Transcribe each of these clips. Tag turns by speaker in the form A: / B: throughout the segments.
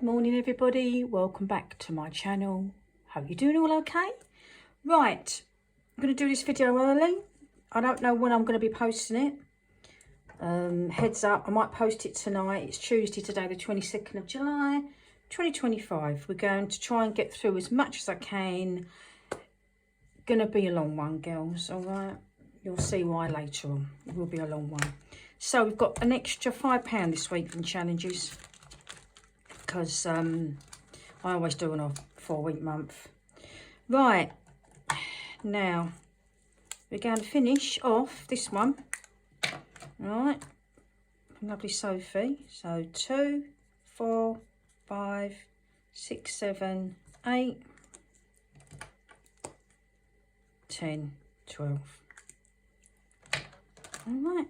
A: Good morning everybody, welcome back to my channel. Hope you're doing all okay. Right, I'm going to do this video early. I don't know when I'm going to be posting it. Heads up, I might post it tonight. It's Tuesday today, the 22nd of July 2025. We're going to try and get through as much as I can. Gonna be a long one, girls, all right? You'll see why later on. It will be a long one. So we've got an extra £5 this week in challenges, because I always do on a 4-week month. Right, now we're going to finish off this one. Right, lovely Sophie. So 2, 4, 5, 6, 7, 8, 10, 12. All right,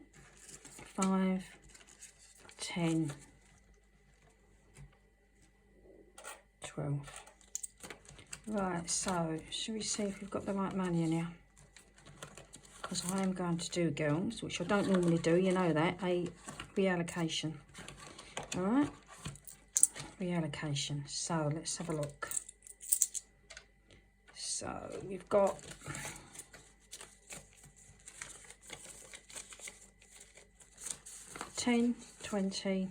A: 5, 10, 12. Right, so shall we see if we've got the right money in here? Because I am going to do, girls, which I don't normally do, you know that, a reallocation. All right, reallocation. So let's have a look. So we've got 10, 20,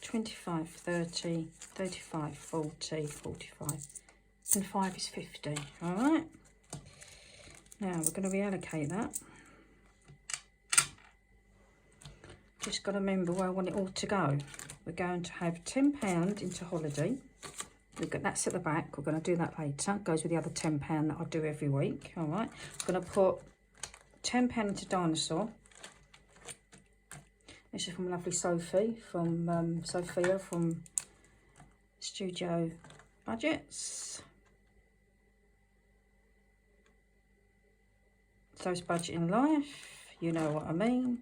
A: 25, 30, 35, 40, 45, and 5 is 50. All right. Now we're going to reallocate that. Just got to remember where I want it all to go. We're going to have £10 into holiday. We've got that's at the back. We're going to do that later. It goes with the other £10 that I do every week. All right. I'm going to put £10 into dinosaur. This is from lovely Sophie, from Sophia from Studio Budgets. So's Budgeting Life, you know what I mean.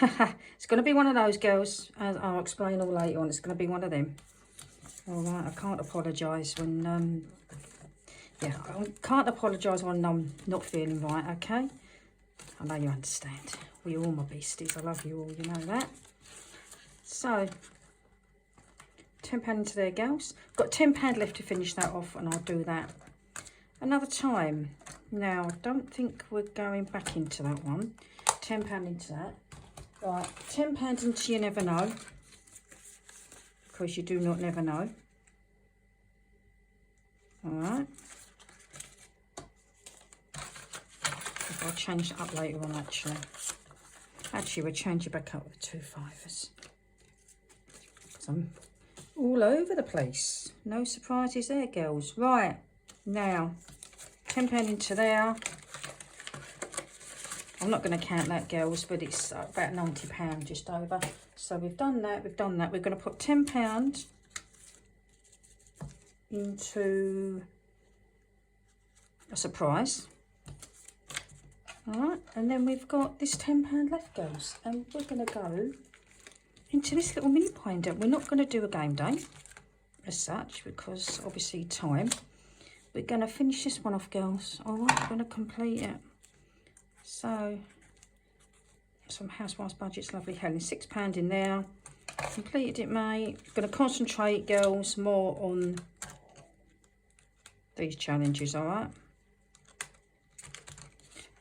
A: It's going to be one of those, girls, as I'll explain all later on. It's going to be one of them. All right, I can't apologise when, yeah, I can't apologise when I'm not feeling right, okay? I know you understand. We all my beasties. I love you all, you know that. So, £10 into there, girls. Got £10 left to finish that off, and I'll do that another time. Now, I don't think we're going back into that one. £10 into that. Right, £10 into you never know. Because you do not never know. Alright. I'll change it up later on, actually. Actually, we'll change it back up with 2 5s. Because I'm all over the place. No surprises there, girls. Right, now, £10 into there. I'm not going to count that, girls, but it's about £90 just over. So we've done that, we've done that. We're going to put £10 into a surprise. All right, and then we've got this £10 left, girls, and we're going to go into this little mini binder. We're not going to do a game day as such, because obviously time. We're going to finish this one off, girls. All right, we're going to complete it. So, some Housewives Budgets, lovely Helen, £6 in there. Completed it, mate. Going to concentrate, girls, more on these challenges, all right?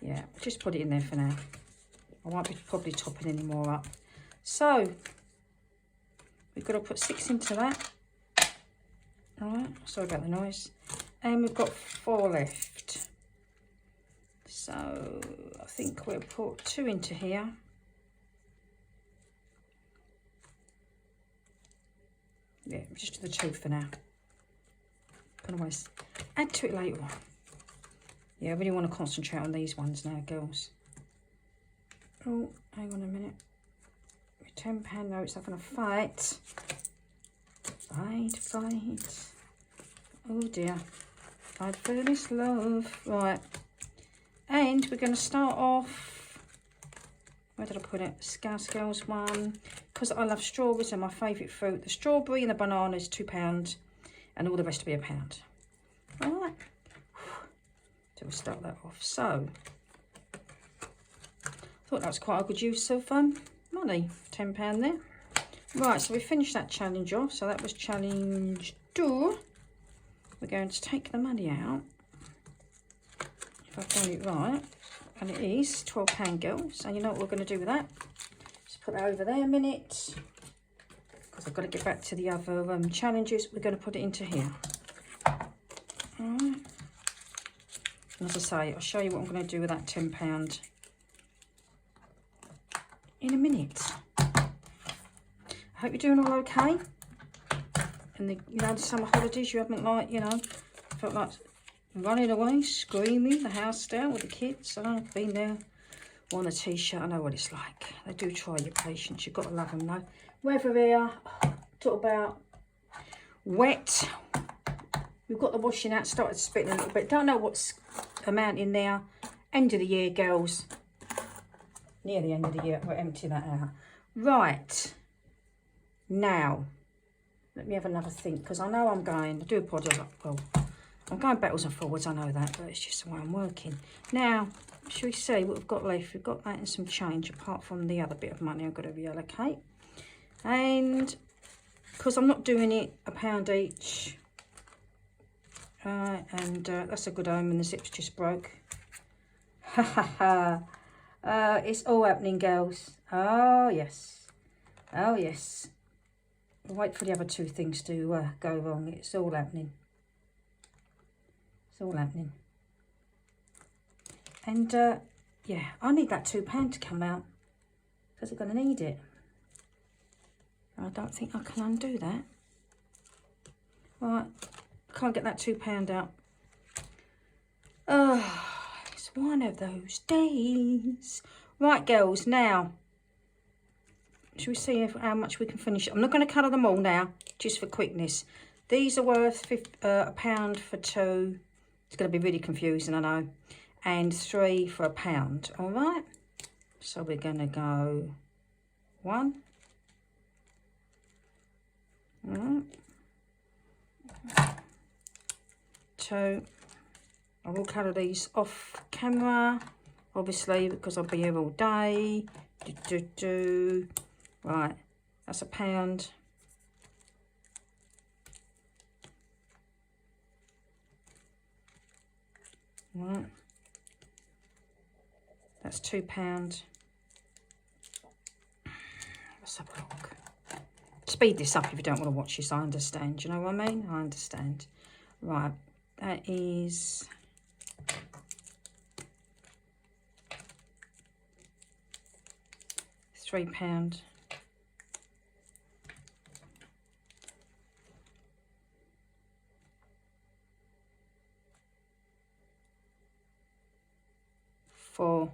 A: Yeah, just put it in there for now. I won't be probably topping any more up. So, we've got to put 6 into that. All right, sorry about the noise. And we've got 4 left. So, I think we'll put 2 into here. Yeah, just do the 2 for now. Can always add to it later on. Yeah, I really want to concentrate on these ones now, girls. Oh, hang on a minute. With £10 notes, I'm going to fight. Fight. Oh dear. Fight for this love. Right. And we're going to start off. Where did I put it? Scales one. Because I love strawberries, they're my favourite fruit. The strawberry and the banana is £2. And all the rest will be £1. All right. So we'll start that off. So, thought that was quite a good use of money. £10 there. Right, so we finished that challenge off. So that was challenge 2. We're going to take the money out, if I've done it right, and it is £12, girls. So you know what we're going to do with that? Just put that over there a minute, because I've got to get back to the other challenges. We're going to put it into here. Alright. As I say, I'll show you what I'm going to do with that £10 in a minute. I hope you're doing all okay. And the, you know, the summer holidays, you haven't, like, you know, felt like running away, screaming the house down with the kids. I've been there, worn a t-shirt. I know what it's like. They do try your patience. You've got to love them, though. Weather here, talk about wet. We've got the washing out, started spitting a little bit. Don't know what's amount in there. End of the year, girls. Near the end of the year, we'll empty that out. Right. Now, let me have another think, because I know I'm going, I do apologise, well, I'm going backwards and forwards, I know that, but it's just the way I'm working. Now, shall we see what we've got left? We've got that and some change, apart from the other bit of money I've got to reallocate. And, because I'm not doing it £1 each, and that's a good omen, the zip's just broke. Ha ha ha. It's all happening, girls. Oh, yes. Oh, yes. We'll wait for the other 2 things to go wrong. It's all happening. It's all happening. And, yeah, I need that £2 to come out, because I'm going to need it. I don't think I can undo that. Right, I can't get that £2 out. Oh, it's one of those days. Right, girls, now, shall we see how much we can finish? I'm not going to colour them all now, just for quickness. These are worth £1 for 2. It's going to be really confusing, I know. And 3 for £1. All right. So we're going to go 1. All right. 2. I will colour these off camera, obviously, because I'll be here all day. Right, that's £1. Right, that's £2. Let's have a look. Speed this up if you don't want to watch this, I understand. You know what I mean? I understand. Right, that is £3. £4.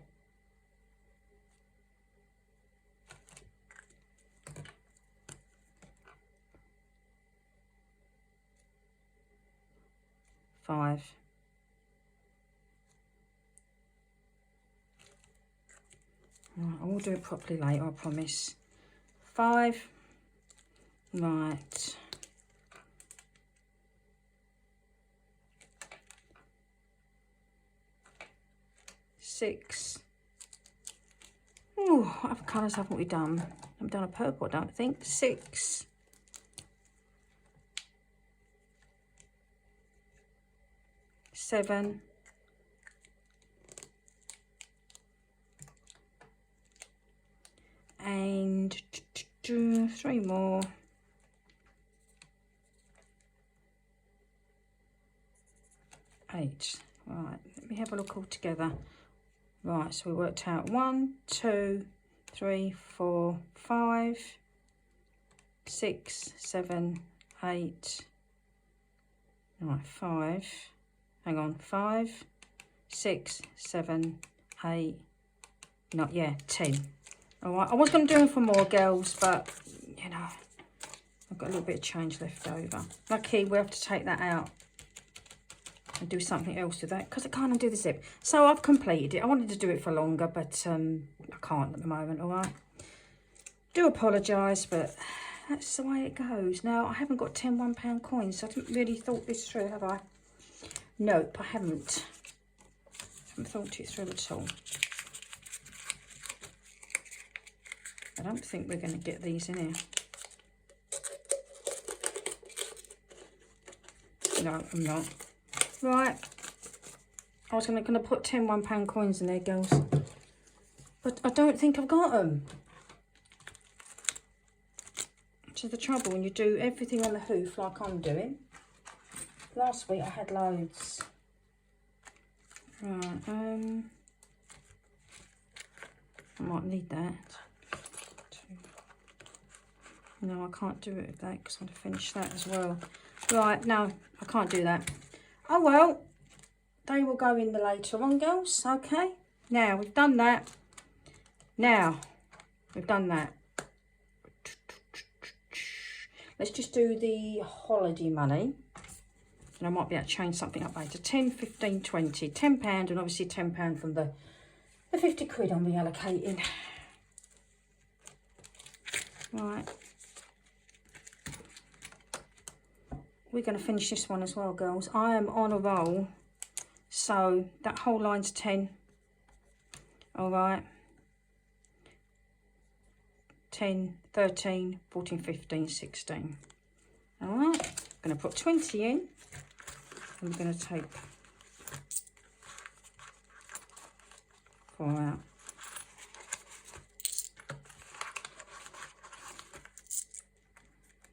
A: £5. Right, I will do it properly later, I promise. £5. Right. £6. Oh, what other colours haven't we done? I've done a purple, I don't think. £6. £7. And 3 more. £8. Right, let me have a look all together. Right, so we worked out 1, 2, 3, 4, 5, 6, 7, 8. Right, 5. Hang on, 5, 6, 7, 8. Not yeah, 10. All right, I was going to do them for more, girls, but you know, I've got a little bit of change left over. Lucky we have to take that out and do something else with that, because I can't undo the zip. So I've completed it. I wanted to do it for longer, but I can't at the moment. All right, do apologise, but that's the way it goes. Now, I haven't got 10 £1 coins, so I haven't really thought this through, have I? Nope, I haven't. Haven't thought it through at all. I don't think we're going to get these in here. No, I'm not. Right. I was gonna put 10 £1 coins in there, girls. But I don't think I've got them. Which is the trouble when you do everything on the hoof like I'm doing. Last week I had loads. Right, I might need that. No, I can't do it with that because I'm going to finish that as well. Right, no, I can't do that. Oh well, they will go in the later on, girls. Okay, now we've done that. Now we've done that. Let's just do the holiday money. And I might be able to change something up later. 10, 15, 20, £10, and obviously £10 from the 50 quid I'm reallocating. Right. We're going to finish this one as well, girls. I am on a roll. So that whole line's 10. All right. 10, 13, 14, 15, 16. All right. I'm going to put 20 in. I'm going to take 4 out.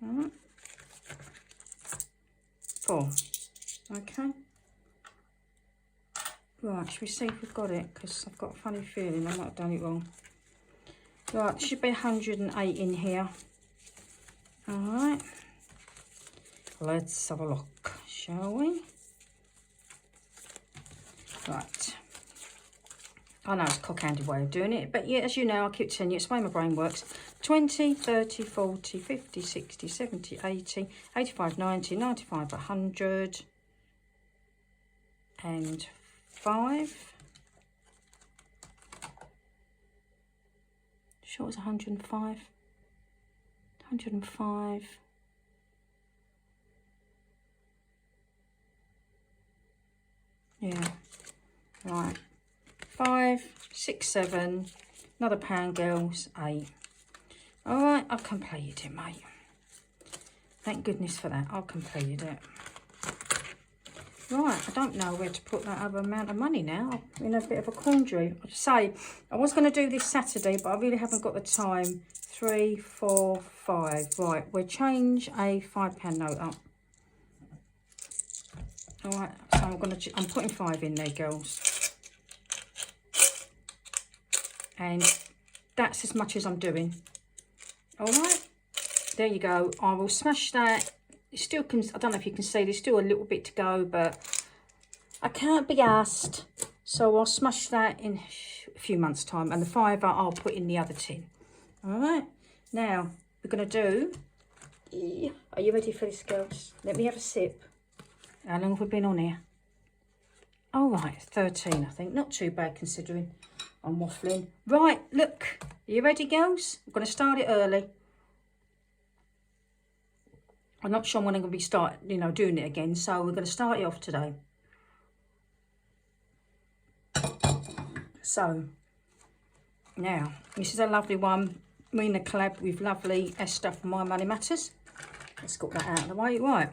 A: All right. 4. Okay. Right, should we see if we've got it? Because I've got a funny feeling I might have done it wrong. Right, there should be 108 in here. All right. Let's have a look, shall we? Right. I know it's a cock-handed way of doing it, but yeah, as you know, I keep telling you, it's the way my brain works. 20, 30, 40, 50, 60, 70, 80, 85, 90, 95, 100, and 5. Sure it was 105. 105. Yeah. Right. 5, 6, 7. Another pound, girls. 8. All right, I've completed it, mate. Thank goodness for that. I've completed it. Right, I don't know where to put that other amount of money now. I'm in a bit of a quandary. I say, I was going to do this Saturday, but I really haven't got the time. 3, 4, 5. Right, we'll change a £5 note up. All right, so I'm putting 5 in there, girls. And that's as much as I'm doing. All right, there you go. I will smash that. It still can, I don't know if you can see, there's still a little bit to go, but I can't be asked. So I'll smash that in a few months' time. And the £5 I'll put in the other tin. All right, now we're going to do, are you ready for this, girls? Let me have a sip. How long have we been on here? All right, 13, I think. Not too bad considering I'm waffling. Right, look. Are you ready, girls? I'm going to start it early. I'm not sure when I'm going to be doing it again. So we're going to start it off today. So, now, this is a lovely one. Me in a collab with lovely Esther from My Money Matters. Let's get that out of the way. Right.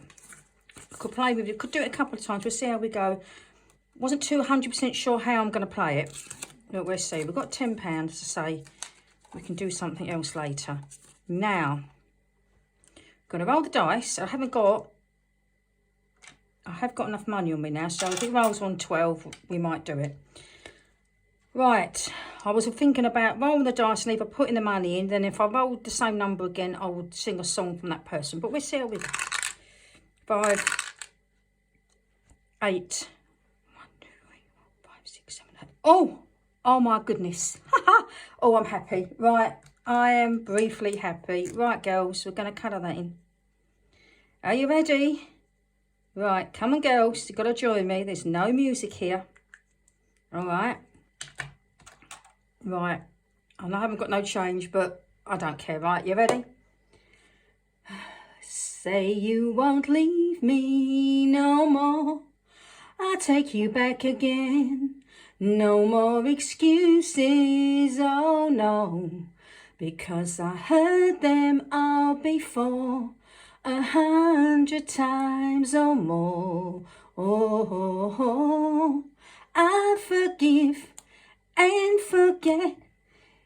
A: Could play with it. Could do it a couple of times. We'll see how we go. Wasn't too 100% sure how I'm going to play it. But we'll see. We've got £10 to say. We can do something else later. Now, I'm going to roll the dice. I have got enough money on me now. So if it rolls on 12, we might do it. Right. I was thinking about rolling the dice and either putting the money in. Then if I rolled the same number again, I would sing a song from that person. But we'll see how we go. 5, 8, 1, 2, 3, 4, 5, 6, 7, 8. Oh my goodness. Oh, I'm happy. Right, I am briefly happy. Right, girls, we're going to colour that in. Are you ready? Right, come on, girls. You've got to join me. There's no music here. All right. Right. I know I haven't got no change, but I don't care. Right, you ready? Say you won't leave me no more. I'll take you back again. No more excuses, oh no. Because I heard them all before. 100 times or more. Oh, I forgive and forget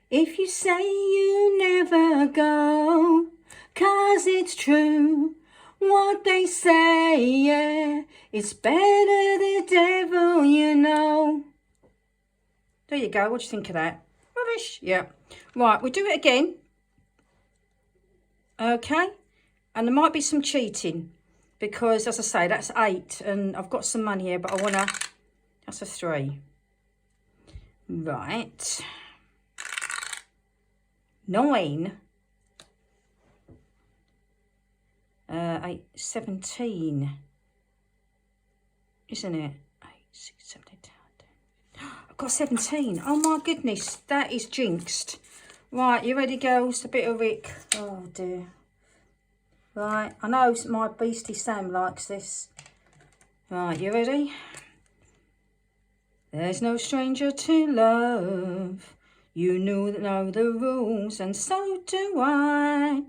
A: if you say you never go, 'cause it's true what they say, yeah, it's better the devil you know. There you go. What do you think of that? Rubbish. Yeah. Right, we'll do it again. Okay. And there might be some cheating because, as I say, that's 8 and I've got some money here, but I want to... That's a 3. Right. 9. 8, 17. Isn't it? 8, 6, 7, 8, 10. I've got 17. Oh my goodness, that is jinxed. Right, you ready, girls? A bit of Rick. Oh dear. Right, I know my beastie Sam likes this. Right, you ready? There's no stranger to love. You know the rules, and so do I.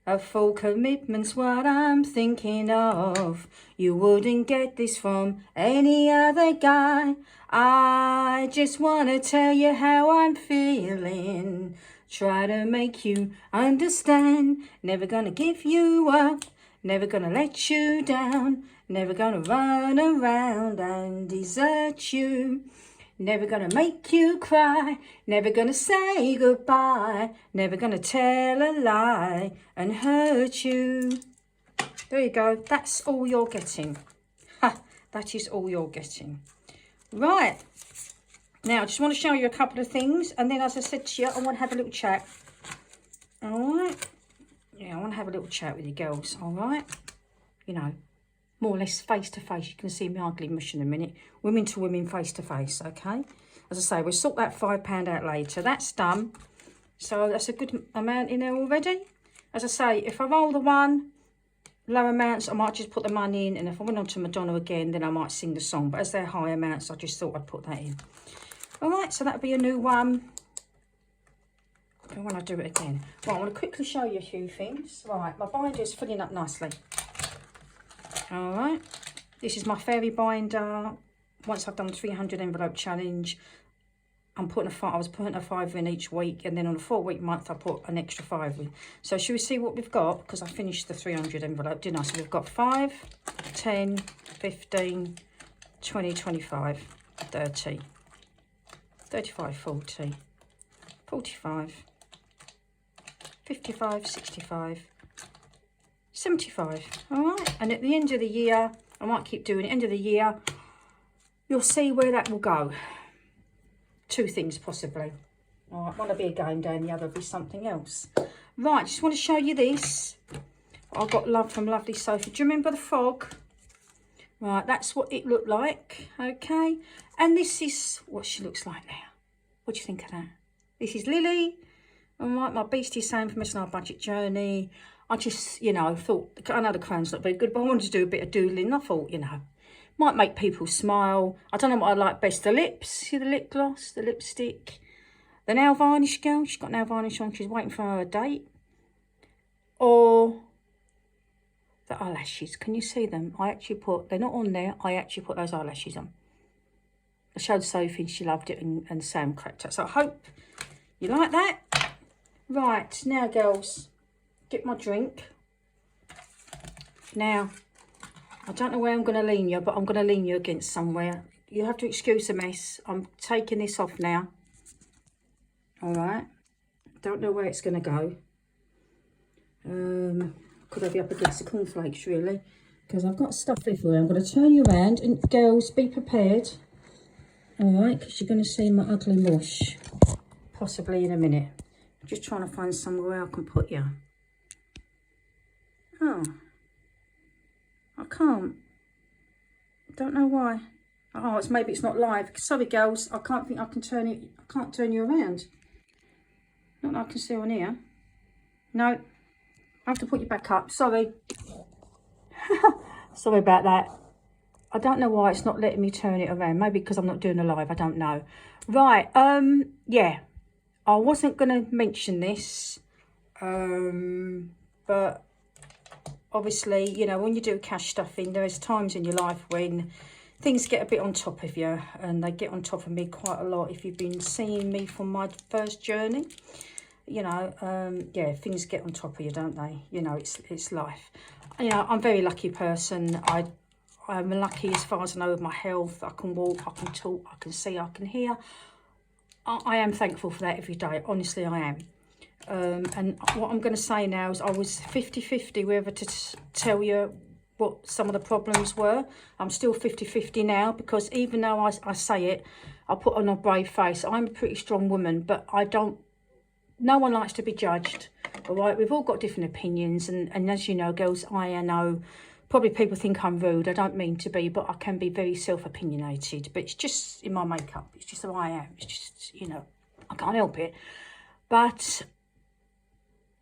A: A full commitment's what I'm thinking of. You wouldn't get this from any other guy. I just want to tell you how I'm feeling. Try to make you understand. Never gonna give you up. Never gonna let you down. Never gonna run around and desert you. Never gonna make you cry, never gonna say goodbye, never gonna tell a lie and hurt you. There you go, that's all you're getting. Ha, that is all you're getting. Right, now I just want to show you a couple of things, and then as I said to you, I want to have a little chat. All right, yeah, I want to have a little chat with you girls, all right? You know, more or less face to face. You can see my ugly mush in a minute. Women to women, face to face, okay? As I say, we'll sort that £5 out later. That's done. So that's a good amount in there already. As I say, if I roll the one, low amounts, I might just put the money in. And if I went on to Madonna again, then I might sing the song. But as they're high amounts, I just thought I'd put that in. All right, so that'll be a new one. When I do it again. Right, I want to quickly show you a few things. Right, my binder is filling up nicely. All right, this is my fairy binder. Once I've done the 300 envelope challenge, I was putting a 5 in each week, and then on a 4-week month I put an extra 5 in. So should we see what we've got? Because I finished the 300 envelope, didn't I? So we've got 5, 10, 15, 20, 25, 30, 35, 40, 45, 55, 65, 75. All right, and at the end of the year, I might keep doing it. End of the year, you'll see where that will go. 2 things possibly. All right, one will be a game day and the other will be something else. Right, just want to show you this. I got love from lovely Sophie. Do you remember the frog? Right, that's what it looked like. Okay, and this is what she looks like now. What do you think of that? This is Lily. All right, my beastie Sam from Missing Our Budget Journey. I just, you know, thought, I know the crayon's not very good, but I wanted to do a bit of doodling. I thought, you know, might make people smile. I don't know what I like best. The lips, see the lip gloss, the lipstick. The nail varnish girl, she's got nail varnish on. She's waiting for her date. Or the eyelashes. Can you see them? I actually put, they're not on there. I actually put those eyelashes on. I showed Sophie, she loved it, and Sam cracked it. So I hope you like that. Right, now girls, get my drink. Now, I don't know where I'm going to lean you, but I'm going to lean you against somewhere. You have to excuse the mess. I'm taking this off now. All right. Don't know where it's going to go. Could I be up against the cornflakes, really? Because I've got stuff everywhere. I'm going to turn you around. And girls, be prepared. All right, because you're going to see my ugly mush. Possibly in a minute. I'm just trying to find somewhere I can put you. Oh. I can't. Don't know why. Oh, maybe it's not live. Sorry, girls. I can't think I can turn it. I can't turn you around. Not that I can see on here. No. I have to put you back up. Sorry. Sorry about that. I don't know why it's not letting me turn it around. Maybe because I'm not doing a live. I don't know. Right. Yeah. I wasn't going to mention this. But obviously, you know, when you do cash stuffing, there's times in your life when things get a bit on top of you, and they get on top of me quite a lot. If you've been seeing me from my first journey, you know, yeah, things get on top of you, don't they? You know, it's life. You know, I'm a very lucky person. I'm lucky as far as I know with my health. I can walk, I can talk, I can see, I can hear. I am thankful for that every day. Honestly, I am. And what I'm going to say now is I was 50-50 whether to tell you what some of the problems were. I'm still 50-50 now, because even though I say it, I put on a brave face. I'm a pretty strong woman, but no one likes to be judged, all right? We've all got different opinions, and as you know, girls, I know probably people think I'm rude. I don't mean to be, but I can be very self-opinionated. But it's just in my makeup. It's just who I am. It's just, you know, I can't help it. But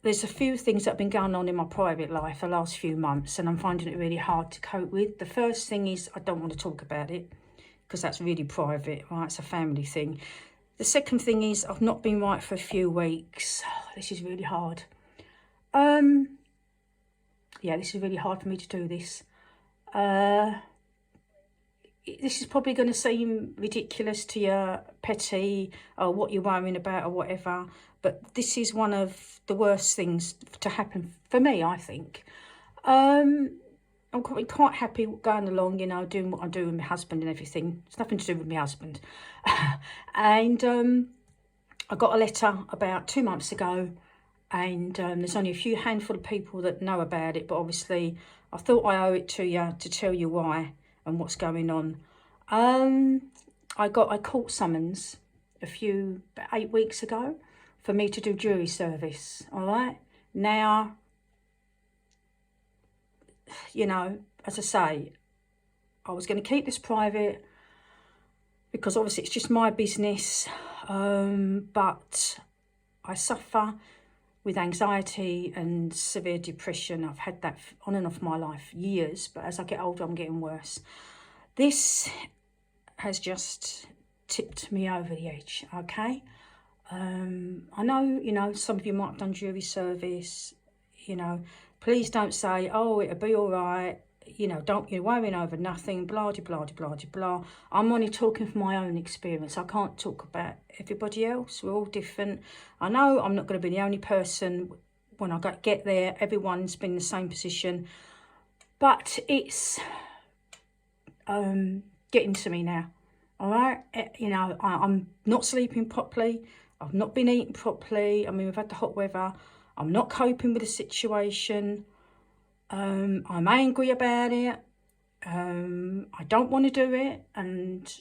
A: there's a few things that have been going on in my private life the last few months, and I'm finding it really hard to cope with. The first thing is I don't want to talk about it, because that's really private, right? It's a family thing. The second thing is I've not been right for a few weeks. This is really hard. Yeah, this is really hard for me to do this. This is probably going to seem ridiculous to you, petty, or what you're worrying about or whatever. But this is one of the worst things to happen for me, I think. I'm quite happy going along, you know, doing what I do with my husband and everything. It's nothing to do with my husband. And I got a letter about 2 months ago, and there's only a handful of people that know about it, but obviously I thought I owe it to you to tell you why and what's going on. I got a court summons about 8 weeks ago for me to do jury service, all right? Now, you know, as I say, I was going to keep this private because obviously it's just my business, but I suffer with anxiety and severe depression. I've had that on and off my life years, but as I get older, I'm getting worse. This has just tipped me over the edge, okay? I know, you know, some of you might have done jury service, you know. Please don't say, oh, it'll be all right, you know, you're worrying over nothing, blah, blah, blah, blah, blah. I'm only talking from my own experience. I can't talk about everybody else. We're all different. I know I'm not going to be the only person when I get there. Everyone's been in the same position. But it's getting to me now, all right? You know, I'm not sleeping properly. I've not been eating properly. I mean, we've had the hot weather. I'm not coping with the situation. I'm angry about it. I don't want to do it. And,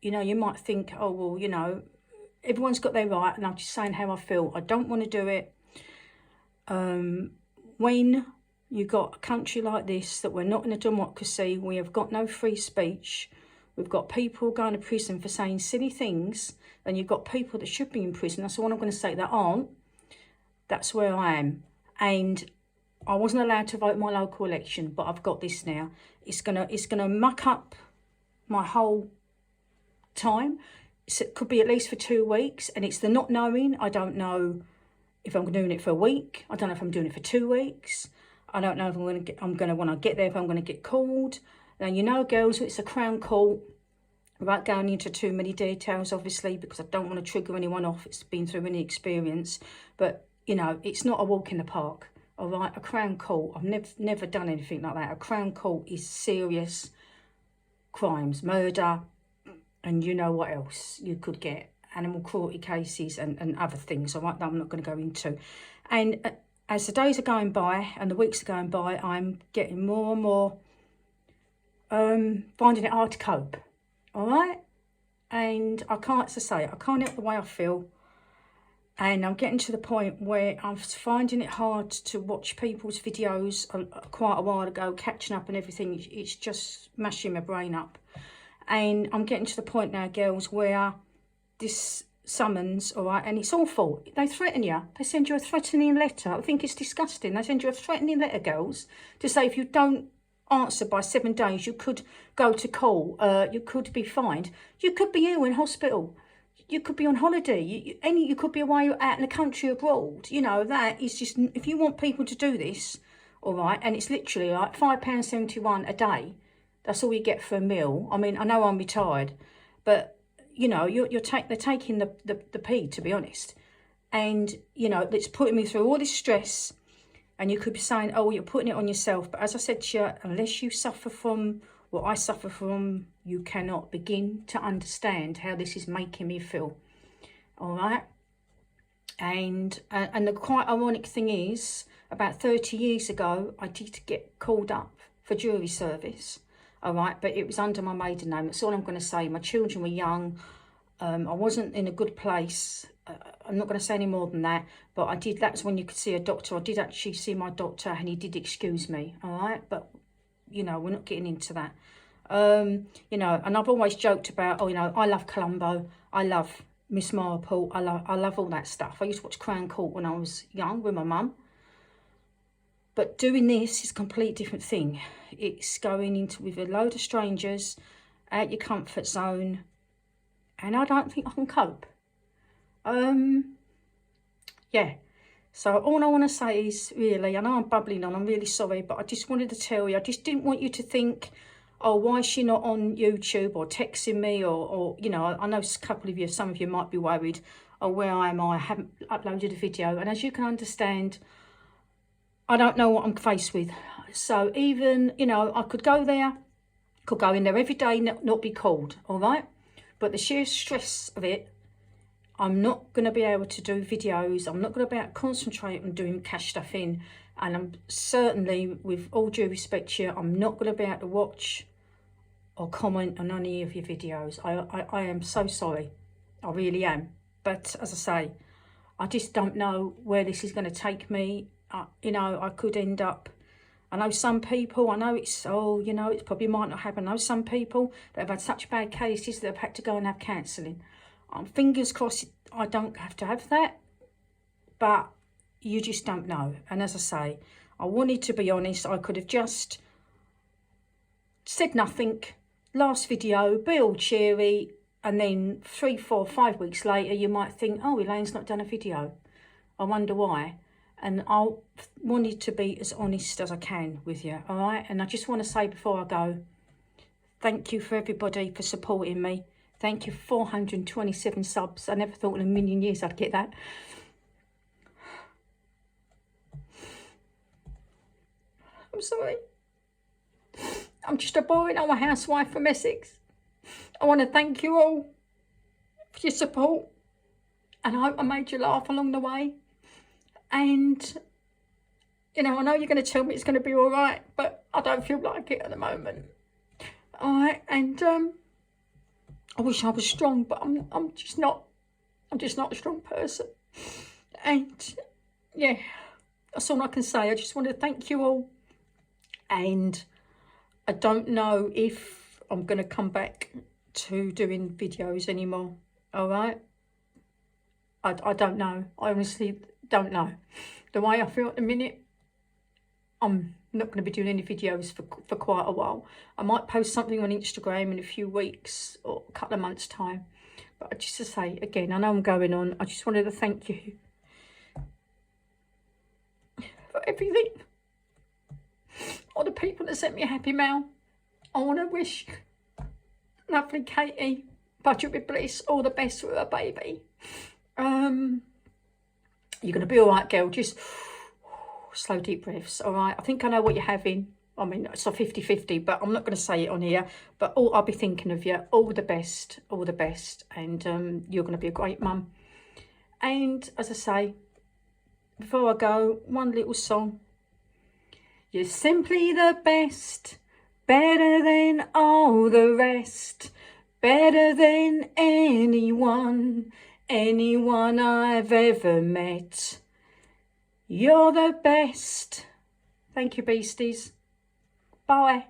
A: you know, you might think, oh, well, you know, everyone's got their right, and I'm just saying how I feel. I don't want to do it. When you got a country like this, that we're not in a democracy, we have got no free speech, we've got people going to prison for saying silly things, and you've got people that should be in prison, that's what I'm going to say, that aren't. That's where I am. And I wasn't allowed to vote in my local election, but I've got this now. It's gonna muck up my whole time. It could be at least for 2 weeks, and it's the not knowing. I don't know if I'm doing it for a week. I don't know if I'm doing it for 2 weeks. I don't know if I'm gonna when I get there, if I'm gonna get called. Now, you know, girls, it's a Crown Court. Without going into too many details, obviously, because I don't want to trigger anyone off. It's been through any experience, but you know, it's not a walk in the park. All right, a Crown Court. I've never done anything like that. A Crown Court is serious crimes, murder, and you know what else you could get, animal cruelty cases and other things. All right, that I'm not going to go into. And as the days are going by and the weeks are going by, I'm getting more and more finding it hard to cope. All right, and I can't, as I say, I can't help the way I feel. And I'm getting to the point where I'm finding it hard to watch people's videos quite a while ago, catching up and everything. It's just mashing my brain up. And I'm getting to the point now, girls, where this summons, all right, and it's awful. They threaten you. They send you a threatening letter. I think it's disgusting. They send you a threatening letter, girls, to say if you don't answer by 7 days, you could go to court. You could be fined. You could be ill in hospital. You could be on holiday, you could be away out in the country abroad. You know, that is just, if you want people to do this, all right? And it's literally like £5.71 a day. That's all you get for a meal. I mean, I know I'm retired, but, you know, they're taking the pee, to be honest. And, you know, it's putting me through all this stress. And you could be saying, oh, you're putting it on yourself. But as I said to you, unless you suffer from what I suffer from, you cannot begin to understand how this is making me feel. All right? And the quite ironic thing is, about 30 years ago, I did get called up for jury service. All right? But it was under my maiden name. That's all I'm going to say. My children were young. I wasn't in a good place. I'm not going to say any more than that, but I did. That's when you could see a doctor. I did actually see my doctor, and he did excuse me. All right, but you know, we're not getting into that. You know, and I've always joked about, oh, you know, I love Columbo, I love Miss Marple, I love all that stuff. I used to watch Crown Court when I was young with my mum. But doing this is a complete different thing. It's going into with a load of strangers, out your comfort zone, and I don't think I can cope. Yeah, so all I want to say is, really, I know I'm bubbling on, I'm really sorry, but I just wanted to tell you, I just didn't want you to think, oh, why is she not on YouTube or texting me, or you know, I know a couple of you, some of you might be worried, oh, where am I haven't uploaded a video. And as you can understand, I don't know what I'm faced with. So even, you know, I could go there, could go in there every day, not be called, all right? But the sheer stress of it, I'm not going to be able to do videos. I'm not going to be able to concentrate on doing cash stuff in. And I'm certainly, with all due respect to you, I'm not going to be able to watch or comment on any of your videos. I am so sorry. I really am. But as I say, I just don't know where this is going to take me. You know, I could end up... I know some people, I know it's, oh, you know, it probably might not happen. I know some people that have had such bad cases that have had to go and have counselling. Fingers crossed I don't have to have that, but you just don't know. And as I say, I wanted to be honest. I could have just said nothing, last video, be all cheery, and then 3, 4, 5 weeks later you might think, oh, Elaine's not done a video. I wonder why. And I wanted to be as honest as I can with you, all right? And I just want to say before I go, thank you for everybody for supporting me. Thank you, 427 subs. I never thought in a million years I'd get that. I'm sorry. I'm just a boring old housewife from Essex. I want to thank you all for your support. And I hope I made you laugh along the way. And, you know, I know you're going to tell me it's going to be all right, but I don't feel like it at the moment. All right, and I wish I was strong, but I'm just not. I'm just not a strong person. And yeah, that's all I can say. I just want to thank you all. And I don't know if I'm going to come back to doing videos anymore. All right. I don't know. I honestly don't know. The way I feel at the minute, I'm not going to be doing any videos for quite a while. I might post something on Instagram in a few weeks or a couple of months' time. But just to say, again, I know I'm going on. I just wanted to thank you for everything. All the people that sent me a happy mail. I want to wish lovely Katie, budget with bliss, all the best for her baby. You're going to be all right, girl. Just slow, deep breaths, all right? I think I know what you're having. I mean, it's a 50-50, but I'm not going to say it on here. But I'll be thinking of you. All the best, all the best. And you're going to be a great mum. And as I say, before I go, one little song. You're simply the best, better than all the rest, better than anyone I've ever met. You're the best. Thank you, beasties. Bye.